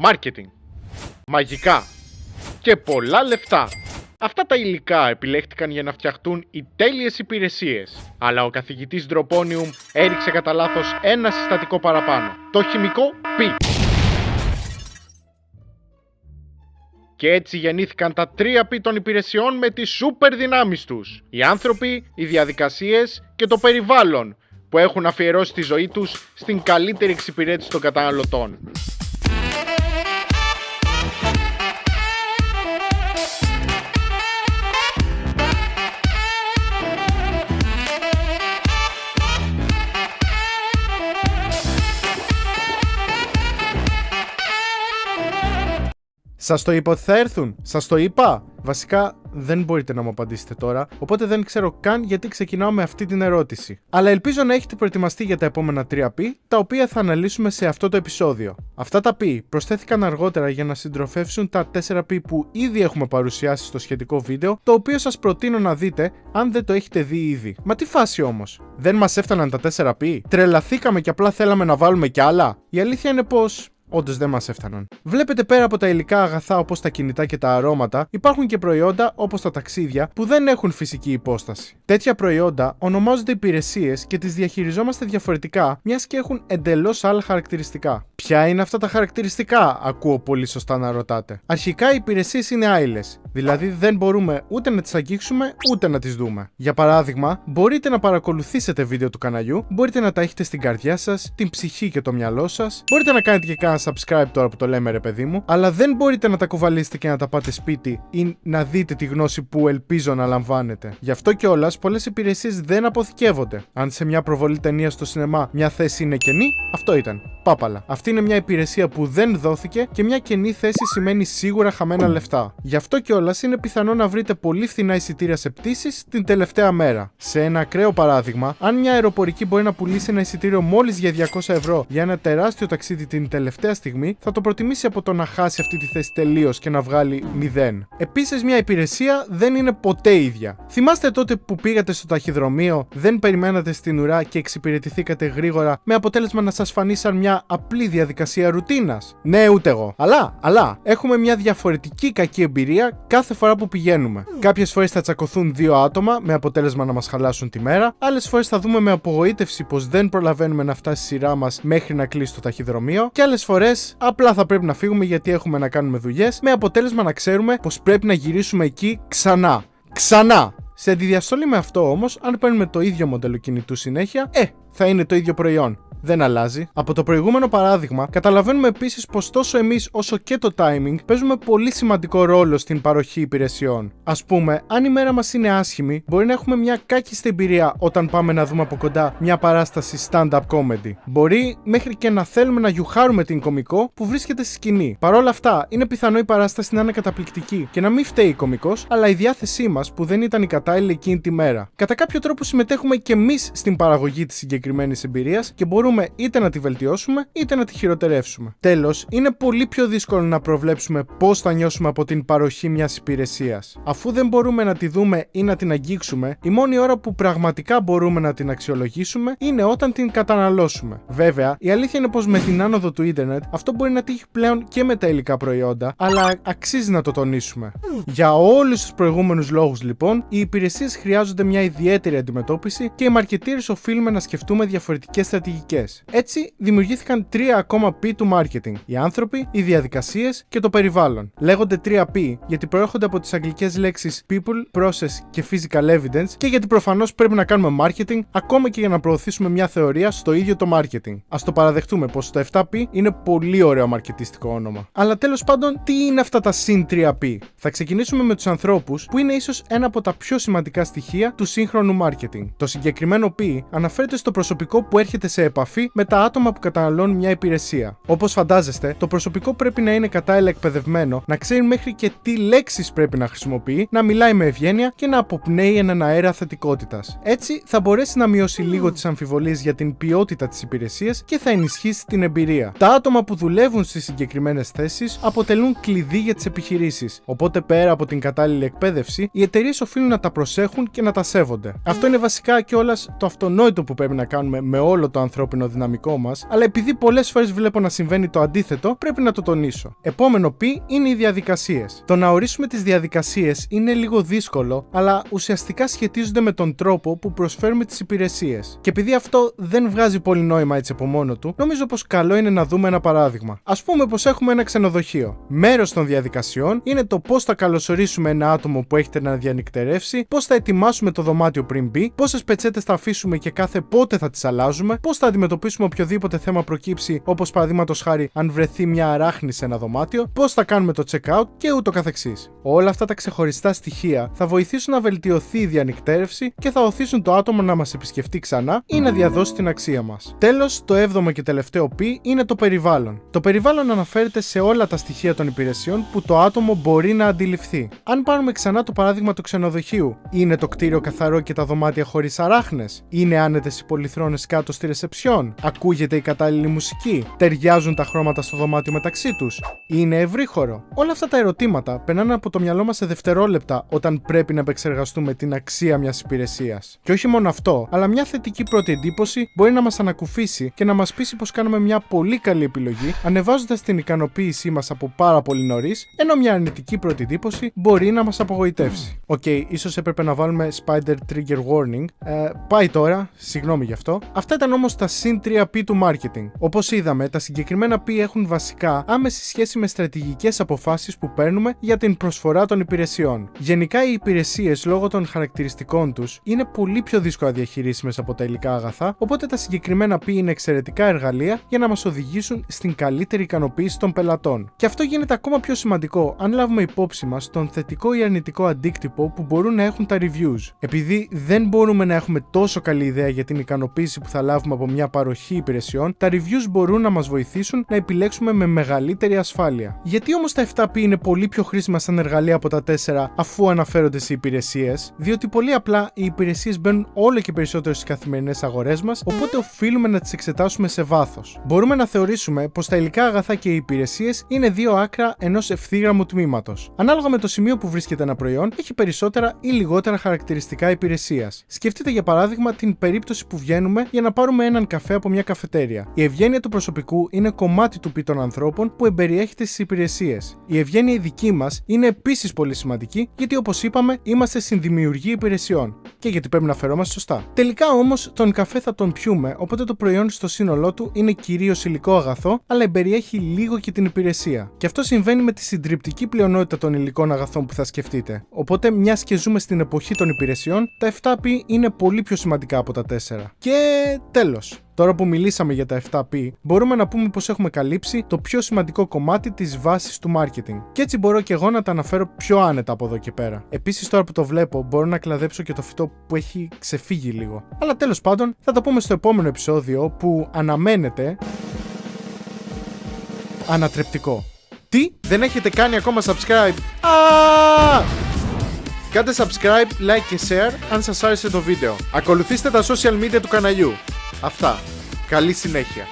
Μάρκετινγκ, μαγικά και πολλά λεφτά. Αυτά τα υλικά επιλέχτηκαν για να φτιαχτούν οι τέλειες υπηρεσίες. Αλλά ο καθηγητής Ντροπόνιουμ έριξε κατά λάθος ένα συστατικό παραπάνω. Το χημικό π. Και έτσι γεννήθηκαν τα 3P των υπηρεσιών με τις σούπερ δυνάμεις τους. Οι άνθρωποι, οι διαδικασίες και το περιβάλλον που έχουν αφιερώσει τη ζωή τους στην καλύτερη εξυπηρέτηση των καταναλωτών. Σας το είπα ότι θα έρθουν, σας το είπα. Βασικά δεν μπορείτε να μου απαντήσετε τώρα, οπότε δεν ξέρω καν γιατί ξεκινάω με αυτή την ερώτηση. Αλλά ελπίζω να έχετε προετοιμαστεί για τα επόμενα 3P, τα οποία θα αναλύσουμε σε αυτό το επεισόδιο. Αυτά τα P προσθέθηκαν αργότερα για να συντροφεύσουν τα 4P που ήδη έχουμε παρουσιάσει στο σχετικό βίντεο, το οποίο σας προτείνω να δείτε αν δεν το έχετε δει ήδη. Μα τι φάση όμως, δεν μας έφταναν τα 4P, τρελαθήκαμε και απλά θέλαμε να βάλουμε κι άλλα? Η αλήθεια είναι πως όντως δεν μας έφταναν. Βλέπετε, πέρα από τα υλικά αγαθά όπως τα κινητά και τα αρώματα, υπάρχουν και προϊόντα όπως τα ταξίδια που δεν έχουν φυσική υπόσταση. Τέτοια προϊόντα ονομάζονται υπηρεσίες και τις διαχειριζόμαστε διαφορετικά, μιας και έχουν εντελώς άλλα χαρακτηριστικά. Ποια είναι αυτά τα χαρακτηριστικά, ακούω πολύ σωστά να ρωτάτε. Αρχικά οι υπηρεσίες είναι άειλες, δηλαδή δεν μπορούμε ούτε να τις αγγίξουμε ούτε να τις δούμε. Για παράδειγμα, μπορείτε να παρακολουθήσετε βίντεο του καναλιού, μπορείτε να τα έχετε στην καρδιά σας, την ψυχή και το μυαλό σας, μπορείτε να κάνετε και κανένα subscribe τώρα που το λέμε, ρε παιδί μου, αλλά δεν μπορείτε να τα κουβαλήσετε και να τα πάτε σπίτι ή να δείτε τη γνώση που ελπίζω να λαμβάνετε. Γι' αυτό κιόλας πολλές υπηρεσίες δεν αποθηκεύονται. Αν σε μια προβολή ταινία στο σινεμά μια θέση είναι κενή, αυτό ήταν. Πάπαλα. Αυτή είναι μια υπηρεσία που δεν δόθηκε και μια κενή θέση σημαίνει σίγουρα χαμένα λεφτά. Γι' αυτό κιόλας είναι πιθανό να βρείτε πολύ φθηνά εισιτήρια σε πτήσεις την τελευταία μέρα. Σε ένα ακραίο παράδειγμα, αν μια αεροπορική μπορεί να πουλήσει ένα εισιτήριο μόλις για 200 ευρώ για ένα τεράστιο ταξίδι την τελευταία στιγμή, θα το προτιμήσει από το να χάσει αυτή τη θέση τελείως και να βγάλει 0. Επίσης, μια υπηρεσία δεν είναι ποτέ ίδια. Θυμάστε τότε που πήγατε στο ταχυδρομείο, δεν περιμένατε στην ουρά και εξυπηρετηθήκατε γρήγορα, με αποτέλεσμα να σας φανεί σαν μια απλή διαδικασία ρουτίνας? Ναι, ούτε εγώ. Αλλά έχουμε μια διαφορετική κακή εμπειρία κάθε φορά που πηγαίνουμε. Κάποιες φορές θα τσακωθούν δύο άτομα με αποτέλεσμα να μας χαλάσουν τη μέρα, άλλες φορές θα δούμε με απογοήτευση πως δεν προλαβαίνουμε να φτάσει η σειρά μας μέχρι να κλείσει το ταχυδρομείο, και άλλες φορές απλά θα πρέπει να φύγουμε γιατί έχουμε να κάνουμε δουλειές, με αποτέλεσμα να ξέρουμε πως πρέπει να γυρίσουμε εκεί ξανά. Σε αντιδιαστολή με αυτό όμως, αν παίρνουμε το ίδιο μοντέλο κινητού συνέχεια, θα είναι το ίδιο προϊόν. Δεν αλλάζει. Από το προηγούμενο παράδειγμα, καταλαβαίνουμε επίσης πως τόσο εμείς όσο και το timing παίζουμε πολύ σημαντικό ρόλο στην παροχή υπηρεσιών. Ας πούμε, αν η μέρα μας είναι άσχημη, μπορεί να έχουμε μια κάκιστη εμπειρία όταν πάμε να δούμε από κοντά μια παράσταση stand-up comedy. Μπορεί μέχρι και να θέλουμε να γιουχάρουμε την κωμικό που βρίσκεται στη σκηνή. Παρ' όλα αυτά, είναι πιθανό η παράσταση να είναι καταπληκτική και να μην φταίει η κωμικός, αλλά η διάθεσή μας που δεν ήταν η κατάλληλη εκείνη τη μέρα. Κατά κάποιο τρόπο συμμετέχουμε και εμείς στην παραγωγή της συγκεκριμένης εμπειρίας και μπορούμε είτε να τη βελτιώσουμε είτε να τη χειροτερεύσουμε. Τέλος, είναι πολύ πιο δύσκολο να προβλέψουμε πώς θα νιώσουμε από την παροχή μιας υπηρεσίας. Αφού δεν μπορούμε να τη δούμε ή να την αγγίξουμε, η μόνη ώρα που πραγματικά μπορούμε να την αξιολογήσουμε είναι όταν την καταναλώσουμε. Βέβαια, η αλήθεια είναι πως με την άνοδο του ίντερνετ αυτό μπορεί να τύχει πλέον και με τα υλικά προϊόντα, αλλά αξίζει να το τονίσουμε. Για όλους τους προηγούμενους λόγους, λοιπόν, οι υπηρεσίες χρειάζονται μια ιδιαίτερη αντιμετώπιση και οι μαρκετήρες οφείλουμε να σκεφτούμε διαφορετικές στρατηγικές. Έτσι, δημιουργήθηκαν 3 ακόμα P του marketing: οι άνθρωποι, οι διαδικασίες και το περιβάλλον. Λέγονται 3P γιατί προέρχονται από τις αγγλικές λέξεις people, process και physical evidence, και γιατί προφανώς πρέπει να κάνουμε marketing ακόμα και για να προωθήσουμε μια θεωρία στο ίδιο το marketing. Ας το παραδεχτούμε πως το 7P είναι πολύ ωραίο μαρκετιστικό όνομα. Αλλά τέλος πάντων, τι είναι αυτά τα συν 3P? Θα ξεκινήσουμε με τους ανθρώπους, που είναι ίσως ένα από τα πιο σημαντικά στοιχεία του σύγχρονου marketing. Το συγκεκριμένο P αναφέρεται στο προσωπικό που έρχεται σε επαφή με τα άτομα που καταναλώνουν μια υπηρεσία. Όπως φαντάζεστε, το προσωπικό πρέπει να είναι κατάλληλα εκπαιδευμένο, να ξέρει μέχρι και τι λέξεις πρέπει να χρησιμοποιεί, να μιλάει με ευγένεια και να αποπνέει έναν αέρα θετικότητας. Έτσι, θα μπορέσει να μειώσει λίγο τις αμφιβολίες για την ποιότητα της υπηρεσίας και θα ενισχύσει την εμπειρία. Τα άτομα που δουλεύουν στις συγκεκριμένες θέσεις αποτελούν κλειδί για τις επιχειρήσεις. Οπότε, πέρα από την κατάλληλη εκπαίδευση, οι εταιρείες οφείλουν να τα προσέχουν και να τα σέβονται. Αυτό είναι βασικά κιόλας το αυτονόητο που πρέπει να κάνουμε με όλο το ανθρώπινο ανθρώπινο δυναμικό μας, αλλά επειδή πολλές φορές βλέπω να συμβαίνει το αντίθετο, πρέπει να το τονίσω. Επόμενο P είναι οι διαδικασίες. Το να ορίσουμε τις διαδικασίες είναι λίγο δύσκολο, αλλά ουσιαστικά σχετίζονται με τον τρόπο που προσφέρουμε τις υπηρεσίες. Και επειδή αυτό δεν βγάζει πολύ νόημα έτσι από μόνο του, νομίζω πως καλό είναι να δούμε ένα παράδειγμα. Ας πούμε πως έχουμε ένα ξενοδοχείο. Μέρος των διαδικασιών είναι το πώς θα καλωσορίσουμε ένα άτομο που έχετε να διανυκτερεύσει, πώς θα ετοιμάσουμε το δωμάτιο πριν μπει, πόσες πετσέτες θα αφήσουμε και κάθε πότε θα τις αλλάζουμε, πώς θα αντιμετωπίσουμε οποιοδήποτε θέμα προκύψει, όπως παραδείγματος χάρη αν βρεθεί μια αράχνη σε ένα δωμάτιο, πώς θα κάνουμε το check-out και ούτω καθεξής. Όλα αυτά τα ξεχωριστά στοιχεία θα βοηθήσουν να βελτιωθεί η διανυκτέρευση και θα οθήσουν το άτομο να μας επισκεφτεί ξανά ή να διαδώσει την αξία μας. Τέλος, το 7ο και τελευταίο P είναι το περιβάλλον. Το περιβάλλον αναφέρεται σε όλα τα στοιχεία των υπηρεσιών που το άτομο μπορεί να αντιληφθεί. Αν πάρουμε ξανά το παράδειγμα του ξενοδοχείου, είναι το κτίριο καθαρό και τα δωμάτια χωρίς αράχνες? Είναι άνετες οι πολυθρόνες κάτω στη ρεσεψιόν? Ακούγεται η κατάλληλη μουσική? Ταιριάζουν τα χρώματα στο δωμάτιο μεταξύ τους? Είναι ευρύχωρο? Όλα αυτά τα ερωτήματα περνάνε από το μυαλό μας σε δευτερόλεπτα όταν πρέπει να επεξεργαστούμε την αξία μιας υπηρεσίας. Και όχι μόνο αυτό, αλλά μια θετική πρώτη εντύπωση μπορεί να μας ανακουφίσει και να μας πείσει πως κάνουμε μια πολύ καλή επιλογή, ανεβάζοντας την ικανοποίησή μας από πάρα πολύ νωρίς, ενώ μια αρνητική πρώτη εντύπωση μπορεί να μας απογοητεύσει. Ίσως έπρεπε να βάλουμε Spider Trigger Warning. Πάει τώρα, συγγνώμη γι' αυτό. Αυτά ήταν όμως τα συν 3P του marketing. Όπως είδαμε, τα συγκεκριμένα P έχουν βασικά άμεση σχέση με στρατηγικές αποφάσεις που παίρνουμε για την προσφορά των υπηρεσιών. Γενικά, οι υπηρεσίες λόγω των χαρακτηριστικών τους είναι πολύ πιο δύσκολα διαχειρίσιμες από τα υλικά αγαθά, οπότε τα συγκεκριμένα P είναι εξαιρετικά εργαλεία για να μας οδηγήσουν στην καλύτερη ικανοποίηση των πελατών. Και αυτό γίνεται ακόμα πιο σημαντικό αν λάβουμε υπόψη μας τον θετικό ή αρνητικό αντίκτυπο που μπορούν να έχουν τα reviews. Επειδή δεν μπορούμε να έχουμε τόσο καλή ιδέα για την ικανοποίηση που θα λάβουμε από μια παροχή υπηρεσιών, τα reviews μπορούν να μας βοηθήσουν να επιλέξουμε με μεγαλύτερη ασφάλεια. Γιατί όμως τα 7P είναι πολύ πιο χρήσιμα σαν εργαλεία από τα 4 αφού αναφέρονται σε υπηρεσίες? Διότι πολύ απλά οι υπηρεσίες μπαίνουν όλο και περισσότερο στις καθημερινές αγορές μας, οπότε οφείλουμε να τις εξετάσουμε σε βάθος. Μπορούμε να θεωρήσουμε πως τα υλικά αγαθά και οι υπηρεσίες είναι δύο άκρα ενός ευθύγραμμου τμήματος. Ανάλογα με το σημείο που βρίσκεται ένα προϊόν, έχει περισσότερα ή λιγότερα χαρακτηριστικά υπηρεσίας. Σκεφτείτε για παράδειγμα την περίπτωση που βγαίνουμε για να πάρουμε έναν καφέ από μια καφετέρια. Η ευγένεια του προσωπικού είναι κομμάτι του P των ανθρώπων που εμπεριέχεται στις υπηρεσίες. Η ευγένεια η δική μας είναι επίσης πολύ σημαντική, γιατί όπως είπαμε, είμαστε συνδημιουργοί υπηρεσιών και γιατί πρέπει να φερόμαστε σωστά. Τελικά όμως, τον καφέ θα τον πιούμε, οπότε το προϊόν στο σύνολό του είναι κυρίως υλικό αγαθό, αλλά εμπεριέχει λίγο και την υπηρεσία. Και αυτό συμβαίνει με τη συντριπτική πλειονότητα των υλικών αγαθών που θα σκεφτείτε. Οπότε, μιας και ζούμε στην εποχή των υπηρεσιών, τα 7P είναι πολύ πιο σημαντικά από τα 4. Και τέλος. Τώρα που μιλήσαμε για τα 7P, μπορούμε να πούμε πως έχουμε καλύψει το πιο σημαντικό κομμάτι της βάσης του marketing. Και έτσι μπορώ και εγώ να τα αναφέρω πιο άνετα από εδώ και πέρα. Επίσης, τώρα που το βλέπω, μπορώ να κλαδέψω και το φυτό που έχει ξεφύγει λίγο. Αλλά τέλος πάντων, θα τα πούμε στο επόμενο επεισόδιο που αναμένεται ανατρεπτικό. Τι? Δεν έχετε κάνει ακόμα subscribe? Κάντε subscribe, like και share αν σας άρεσε το βίντεο. Ακολουθήστε τα social media του καναλιού. Αυτά. Καλή συνέχεια.